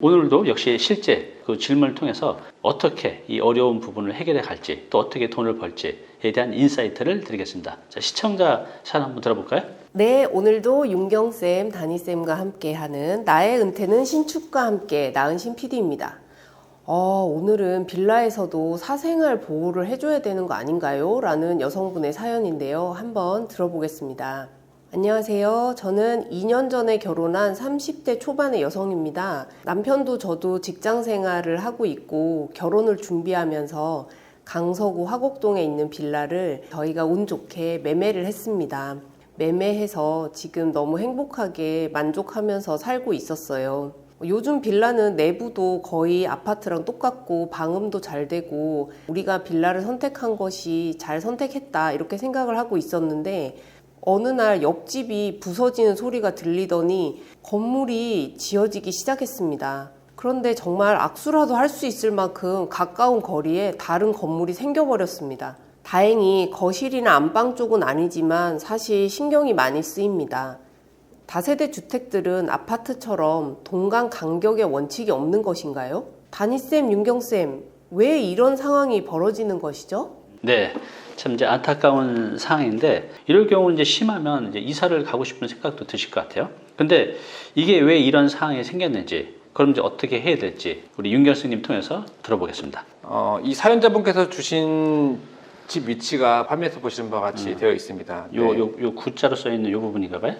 오늘도 역시 실제 그 질문을 통해서 어떻게 이 어려운 부분을 해결해 갈지 또 어떻게 돈을 벌지에 대한 인사이트를 드리겠습니다. 자, 시청자 사연 한번 들어볼까요? 네, 오늘도 윤경쌤, 다니쌤과 함께하는 나의 은퇴는 신축과 함께 나은신 PD입니다. 오늘은 빌라에서도 사생활 보호를 해줘야 되는 거 아닌가요? 라는 여성분의 사연인데요. 한번 들어보겠습니다. 안녕하세요. 저는 2년 전에 결혼한 30대 초반의 여성입니다. 남편도 저도 직장 생활을 하고 있고 결혼을 준비하면서 강서구 화곡동에 있는 빌라를 저희가 운 좋게 매매를 했습니다. 매매해서 지금 너무 행복하게 만족하면서 살고 있었어요. 요즘 빌라는 내부도 거의 아파트랑 똑같고 방음도 잘 되고 우리가 빌라를 선택한 것이 잘 선택했다 이렇게 생각을 하고 있었는데 어느 날 옆집이 부서지는 소리가 들리더니 건물이 지어지기 시작했습니다. 그런데 정말 악수라도 할 수 있을 만큼 가까운 거리에 다른 건물이 생겨버렸습니다. 다행히 거실이나 안방 쪽은 아니지만 사실 신경이 많이 쓰입니다. 다세대 주택들은 아파트처럼 동간 간격의 원칙이 없는 것인가요? 다니쌤, 윤경쌤, 왜 이런 상황이 벌어지는 것이죠? 네, 참 이제 안타까운 상황인데 이럴 경우 이제 심하면 이제 이사를 가고 싶은 생각도 드실 것 같아요. 근데 이게 왜 이런 상황이 생겼는지, 그럼 이제 어떻게 해야 될지 우리 윤경수님 통해서 들어보겠습니다. 이 사연자분께서 주신 집 위치가 화면에서 보시는 바와 같이 되어 있습니다. 요 구자로 써 있는 요 부분인가 봐요?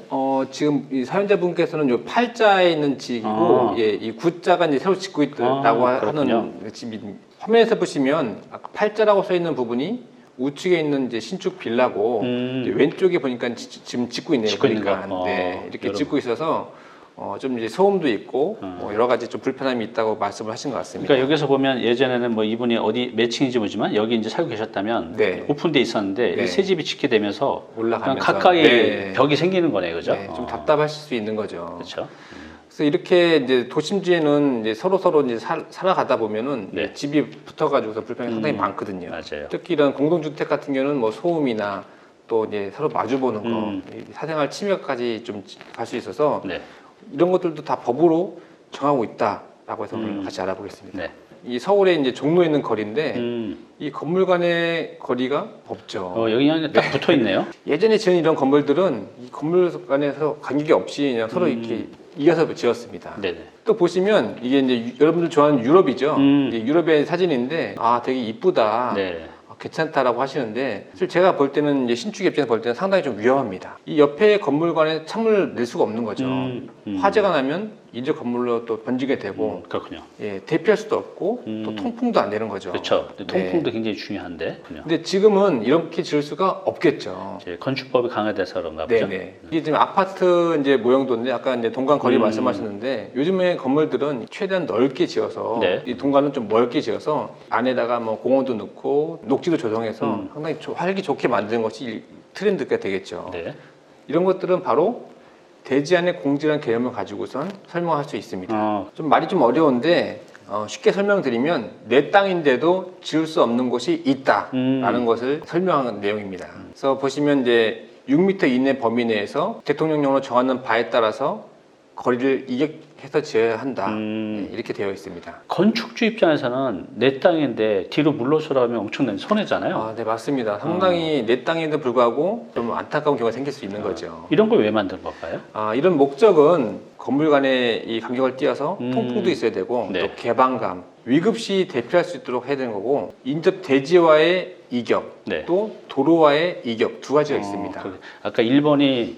지금 이 사연자분께서는 요 팔자에 있는 집이고, 이 구자가 이제 새로 짓고 있다고 하는 집이 화면에서 보시면 아까 팔자라고 써 있는 부분이 우측에 있는 이제 신축 빌라고 이제 왼쪽에 보니까 지금 짓고 있네요. 보니까 네, 이렇게 짓고 있어서 좀 이제 소음도 있고 여러 가지 좀 불편함이 있다고 말씀을 하신 것 같습니다. 그러니까 여기서 보면 예전에는 뭐 이분이 어디 몇 층인지 모르지만 여기 이제 살고 계셨다면 네. 오픈돼 있었는데 네. 새 집이 짓게 되면서 올라가면서 가까이 네. 벽이 생기는 거네, 그죠? 네, 좀 답답하실 수 있는 거죠. 그렇죠. 그래서 이렇게 이제 도심지에는 이제 서로 이제 살아가다 보면은 네. 집이 붙어가지고서 불편이 상당히 많거든요. 맞아요. 특히 이런 공동주택 같은 경우는 뭐 소음이나 또 이제 서로 마주보는 거, 이 사생활 침해까지 좀 갈 수 있어서 네. 이런 것들도 다 법으로 정하고 있다라고 해서 오늘 같이 알아보겠습니다. 네. 이 서울에 이제 종로에 있는 거리인데 이 건물 간의 거리가 없죠. 여기 그냥 딱 붙어 있네요. 예전에 지은 이런 건물들은 이 건물 간에서 간격이 없이 그냥 서로 이렇게 이어서 지었습니다. 네네. 또 보시면 이게 이제 여러분들 좋아하는 유럽이죠. 이제 유럽의 사진인데 되게 이쁘다. 네. 괜찮다라고 하시는데 사실 제가 볼 때는 이제 신축 입장에서 볼 때는 상당히 좀 위험합니다. 이 옆에 건물관에 창문을 낼 수가 없는 거죠. 화재가 나면 이제 건물로 또 번지게 되고 그렇군요. 예, 대피할 수도 없고 또 통풍도 안 되는 거죠. 그렇죠. 통풍도 네. 굉장히 중요한데. 근데 지금은 이렇게 지을 수가 없겠죠. 이제 건축법이 강화돼서 그런가 보죠. 네네. 이게 지금 아파트 이제 모형도인데 아까 이제 동간 거리 말씀하셨는데 요즘에 건물들은 최대한 넓게 지어서 네. 이 동간은 좀 넓게 지어서 안에다가 뭐 공원도 넣고 녹지도 조성해서 상당히 활기 좋게 만드는 것이 트렌드가 되겠죠. 네. 이런 것들은 바로 대지 안의 공지라는 개념을 가지고선 설명할 수 있습니다. 좀 말이 좀 어려운데 쉽게 설명드리면 내 땅인데도 지을 수 없는 곳이 있다라는 것을 설명하는 내용입니다. 그래서 보시면 이제 6m 이내 범위 내에서 대통령령으로 정하는 바에 따라서 거리를 이격해서 지어야 한다. 네, 이렇게 되어 있습니다. 건축주 입장에서는 내 땅인데 뒤로 물러서라 하면 엄청난 손해잖아요. 네, 맞습니다. 상당히 내 땅에도 불구하고 좀 안타까운 경우가 생길 수 있는 거죠. 이런 걸 왜 만든 걸까요? 이런 목적은 건물 간의 이 간격을 띄어서 통풍도 있어야 되고 네. 또 개방감, 위급시 대피할 수 있도록 해야 되는 거고 인접 대지와의 이격, 네. 또 도로와의 이격 두 가지가 있습니다. 아까 1번이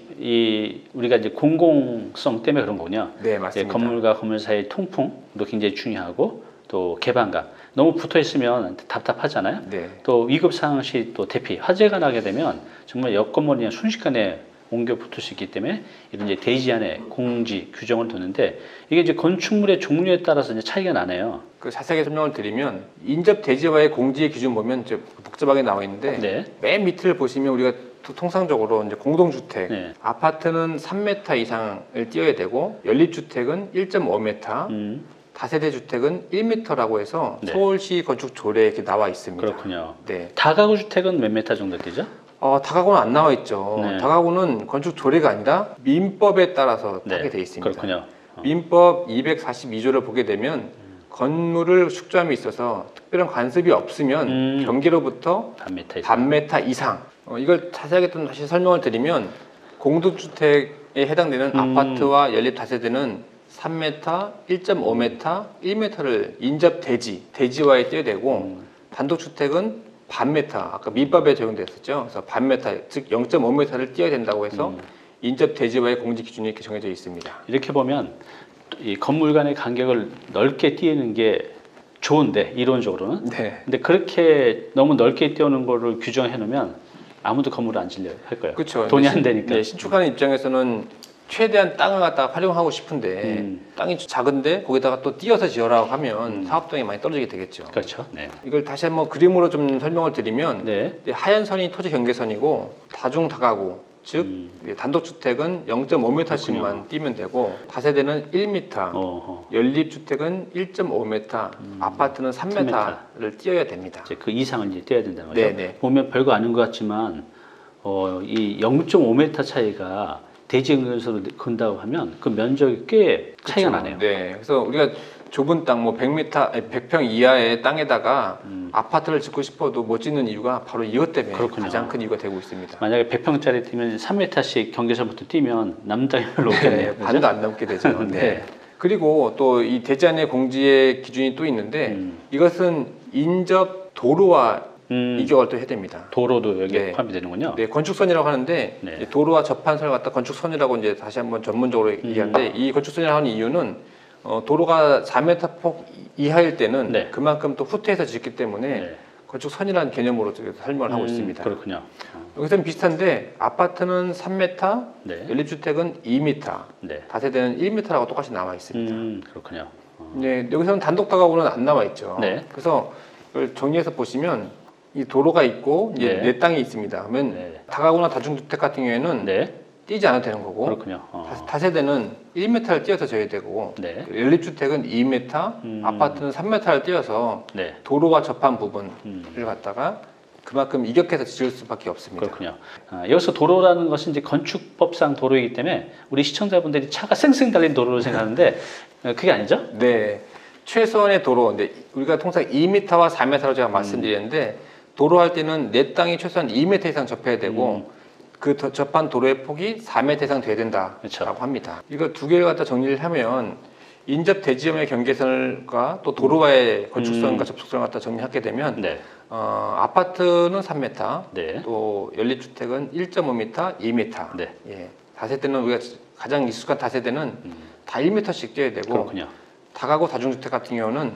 우리가 이제 공공성 때문에 그런 거군요. 네, 맞습니다. 건물과 건물 사이의 통풍도 굉장히 중요하고 또 개방감. 너무 붙어 있으면 답답하잖아요. 네. 또 위급 상황 시 또 대피, 화재가 나게 되면 정말 옆 건물이 순식간에 옮겨 붙을 수 있기 때문에 이런 이제 대지 안에 공지 규정을 두는데 이게 이제 건축물의 종류에 따라서 이제 차이가 나네요. 그 자세하게 설명을 드리면 인접 대지와의 공지의 기준 보면 이제 복잡하게 나와 있는데 네. 맨 밑을 보시면 우리가 통상적으로 이제 공동주택, 네. 아파트는 3m 이상을 띄어야 되고 연립주택은 1.5m, 다세대 주택은 1m라고 해서 네. 서울시 건축 조례에 이렇게 나와 있습니다. 그렇군요. 네. 다가구 주택은 몇 메타 정도 되죠? 다가구는 안 나와 있죠. 네. 다가구는 건축 조례가 아니라 민법에 따라서 네. 하게 돼 있습니다. 그렇군요. 민법 242조를 보게 되면 건물을 축조함에 있어서 특별한 관습이 없으면 경계로부터 반메타 이상. 이걸 자세하게 또 다시 설명을 드리면 공동주택에 해당되는 아파트와 연립 다세대는 3m, 1.5m, 1m를 인접 대지와에 띄어야 되고 단독주택은 반메타, 아까 민법에 적용됐었죠. 그래서 반메타, 즉 0.5m를 띄어야 된다고 해서 인접 대지와의 공지 기준이 이렇게 정해져 있습니다. 이렇게 보면 이 건물 간의 간격을 넓게 띄우는 게 좋은데 이론적으로는. 네. 근데 그렇게 너무 넓게 띄우는 거를 규정해 놓으면 아무도 건물을 안 질려 할 거예요. 그렇죠. 돈이 안 되니까. 네, 신축하는 입장에서는 최대한 땅을 갖다가 활용하고 싶은데 땅이 작은데 거기다가 또 띄어서 지어라고 하면 사업성이 많이 떨어지게 되겠죠. 그렇죠. 네. 이걸 다시 한번 그림으로 좀 설명을 드리면 네. 하얀 선이 토지 경계선이고 다중다가구 즉 단독주택은 0.5m씩만 띄면 되고 다세대는 1m, 연립주택은 1.5m, 아파트는 3m를 띄어야 됩니다. 이제 그 이상을 이제 띄어야 된다는 거죠. 네네. 보면 별거 아닌 것 같지만 이 0.5m 차이가 대지 연결선으로 건다고 하면 그 면적이 꽤 차이가 그렇죠. 나네요. 네, 그래서 우리가 좁은 땅, 뭐 100평 이하의 땅에다가 아파트를 짓고 싶어도 못 짓는 이유가 바로 이것 때문에 그렇군요. 가장 큰 이유가 되고 있습니다. 만약에 100평짜리 뛰면 3m씩 경계선부터 뛰면 남는 땅이 별로 없겠네요. 네, 반도 안 넘게 되죠. 네. 네. 그리고 또 이 대지안의 공지의 기준이 또 있는데 이것은 인접 도로와 이격을 또 해야 됩니다. 도로도 여기에 네. 포함이 되는군요. 네, 건축선이라고 하는데 네. 도로와 접한선을 갖다 건축선이라고 이제 다시 한번 전문적으로 얘기하는데 이 건축선이라고 하는 이유는 도로가 4m 폭 이하일 때는 네. 그만큼 또 후퇴해서 짓기 때문에 네. 건축선이라는 개념으로 설명을 하고 있습니다. 그렇군요. 여기서는 비슷한데 아파트는 3m, 네. 연립주택은 2m, 네. 다세대는 1m라고 똑같이 나와 있습니다. 그렇군요. 네, 여기서는 단독다가구는 안 나와 있죠. 네. 그래서 이걸 정리해서 보시면 이 도로가 있고 이제 네. 내 땅이 있습니다. 그러면 네. 다가구나 다중주택 같은 경우에는 네. 띄지 않아도 되는 거고 그렇군요. 다세대는 1m를 띄어서 져야 되고 네. 연립주택은 2m, 아파트는 3m를 띄어서 네. 도로와 접한 부분을 갖다가 그만큼 이격해서 지을 수밖에 없습니다. 그렇군요. 여기서 도로라는 것은 이제 건축법상 도로이기 때문에 우리 시청자분들이 차가 쌩쌩 달린 도로를 생각하는데 그게 아니죠? 네, 최소한의 도로. 근데 우리가 통상 2m와 4m로 제가 말씀드렸는데 도로할 때는 내 땅이 최소한 2m 이상 접해야 되고 그 접한 도로의 폭이 4m 이상 돼야 된다라고 그렇죠. 합니다. 이거 두 개를 갖다 정리를 하면 인접 대지점의 경계선과 또 도로와의 건축선과 접촉선을 갖다 정리하게 되면 네. 아파트는 3m, 네. 또 연립주택은 1.5m, 2m. 네. 예, 다세대는 우리가 가장 익숙한 다세대는 다 1m씩 띄어야 되고 그렇군요. 다가구 다중주택 같은 경우는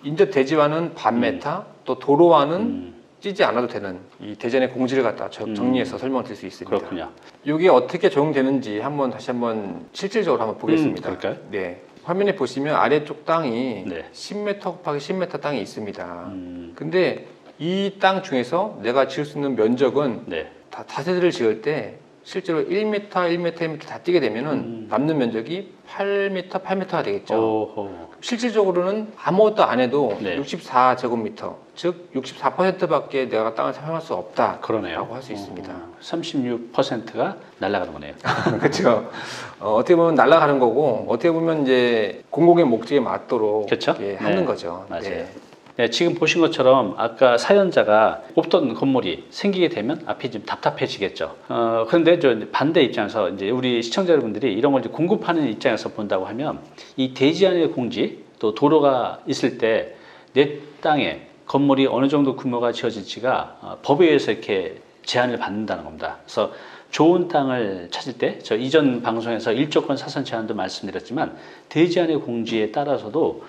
인접 대지와는 반메타, 또 도로와는 띄지 않아도 되는 이 대전의 공지를 갖다 정리해서 설명드릴 수 있습니다. 그렇군요. 이게 어떻게 적용되는지 다시 한번 실질적으로 한번 보겠습니다. 그럴까요? 네. 화면에 보시면 아래쪽 땅이 네. 10m 곱하기 10m 땅이 있습니다. 근데 이 땅 중에서 내가 지을 수 있는 면적은 네. 다세대를 지을 때 실제로 1m, 1m, 1m 다 뛰게 되면은 남는 면적이 8m, 8m가 되겠죠. 오호. 실질적으로는 아무것도 안 해도 네. 64제곱미터, 즉 64%밖에 내가 땅을 사용할 수 없다라고 그러네요. 할 수 있습니다. 36%가 날아가는 거네요. 그렇죠. 어떻게 보면 날아가는 거고 어떻게 보면 이제 공공의 목적에 맞도록 그렇죠? 이렇게 하는 네. 거죠. 맞아요. 네. 네, 지금 보신 것처럼 아까 사연자가 없던 건물이 생기게 되면 앞이 좀 답답해지겠죠. 그런데 저 반대 입장에서 이제 우리 시청자 여러분들이 이런 걸 이제 공급하는 입장에서 본다고 하면 이 대지안의 공지 또 도로가 있을 때 내 땅에 건물이 어느 정도 규모가 지어질지가 법에 의해서 이렇게 제한을 받는다는 겁니다. 그래서 좋은 땅을 찾을 때 저 이전 방송에서 일조권 사선 제한도 말씀드렸지만 대지안의 공지에 따라서도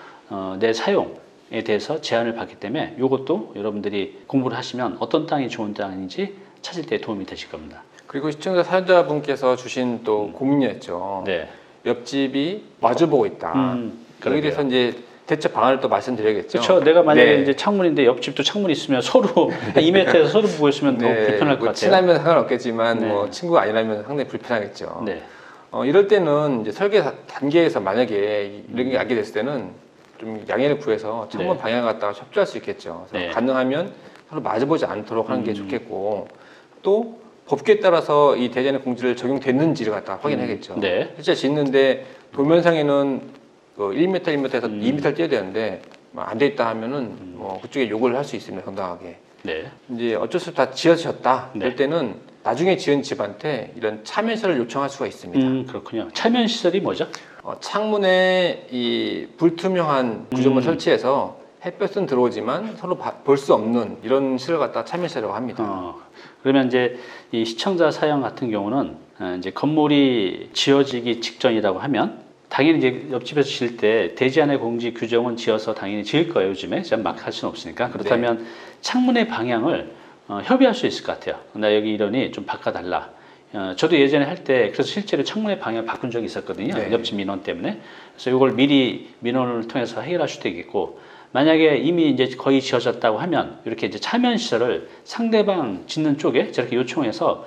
내 사용에 대해서 제한을 받기 때문에 이것도 여러분들이 공부를 하시면 어떤 땅이 좋은 땅인지 찾을 때 도움이 되실 겁니다. 그리고 시청자 사연자분께서 주신 또 고민이었죠. 네. 옆집이 마주보고 있다. 여기에 대해서 이제 대처 방안을 또 말씀드려야겠죠. 그렇죠. 내가 만약에 네. 이제 창문인데 옆집도 창문이 있으면 서로 2m에서 서로 보고 있으면 더 불편할 것 뭐 같아요. 친하면 상관없겠지만 네. 뭐 친구가 아니라면 상당히 불편하겠죠. 네. 이럴 때는 이제 설계 단계에서 만약에 이런 게 알게 됐을 때는 좀 양해를 구해서 창문 네. 방향을 갖다가 협조할 수 있겠죠. 그래서 네. 가능하면 서로 마주보지 않도록 하는 게 좋겠고 또 법규에 따라서 이 대지안의 공지를 적용됐는지를 갖다 확인하겠죠. 네. 실제 짓는데 도면상에는 1m, 1m에서 2m 뛰어야 되는데 안 돼 있다 하면은 그쪽에 욕을 할 수 있습니다. 정당하게. 네. 이제 어쩔 수 없이 다 지어졌다. 네. 그럴 때는 나중에 지은 집한테 이런 참여서를 요청할 수가 있습니다. 그렇군요. 차면 시설이 뭐죠? 창문에 이 불투명한 구조물 설치해서 햇볕은 들어오지만 서로 볼 수 없는 이런 시설을 갖다 참여시설이라고 합니다. 그러면 이제 이 시청자 사연 같은 경우는 이제 건물이 지어지기 직전이라고 하면 당연히 이제 옆집에서 지을 때 대지안의 공지 규정은 지어서 당연히 지을 거예요. 요즘에 막 할 수는 없으니까. 그렇다면 창문의 방향을 협의할 수 있을 것 같아요. 나 여기 이러니 좀 바꿔달라. 저도 예전에 할 때 그래서 실제로 창문의 방향을 바꾼 적이 있었거든요. 네. 옆집 민원 때문에. 그래서 이걸 미리 민원을 통해서 해결할 수도 있겠고, 만약에 이미 이제 거의 지어졌다고 하면 이렇게 이제 차면 시설을 상대방 짓는 쪽에 저렇게 요청해서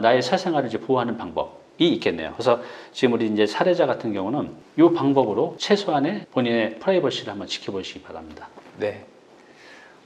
나의 사생활을 이제 보호하는 방법이 있겠네요. 그래서 지금 우리 이제 사례자 같은 경우는 이 방법으로 최소한의 본인의 프라이버시를 한번 지켜보시기 바랍니다. 네.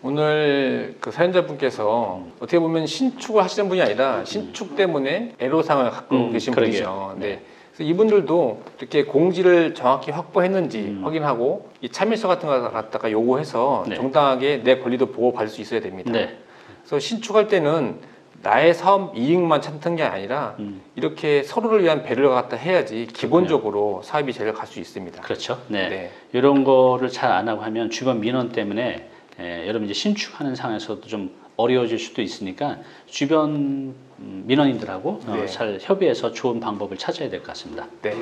오늘 그 사연자분께서 어떻게 보면 신축을 하시는 분이 아니라 신축 때문에 애로사항을 갖고 계신 그러게요. 분이죠. 네. 그래서 이분들도 이렇게 공지를 정확히 확보했는지 확인하고 이 참여서 같은 거 갖다가 요구해서 네. 정당하게 내 권리도 보호받을 수 있어야 됩니다. 네. 그래서 신축할 때는 나의 사업 이익만 찾는 게 아니라 이렇게 서로를 위한 배려를 갖다 해야지 기본적으로 사업이 잘 갈 수 있습니다. 그렇죠. 네. 네. 이런 거를 잘 안 하고 하면 주변 민원 때문에 여러분 이제 신축하는 상황에서도 좀 어려워질 수도 있으니까 주변 민원인들하고 네. 잘 협의해서 좋은 방법을 찾아야 될 것 같습니다. 네.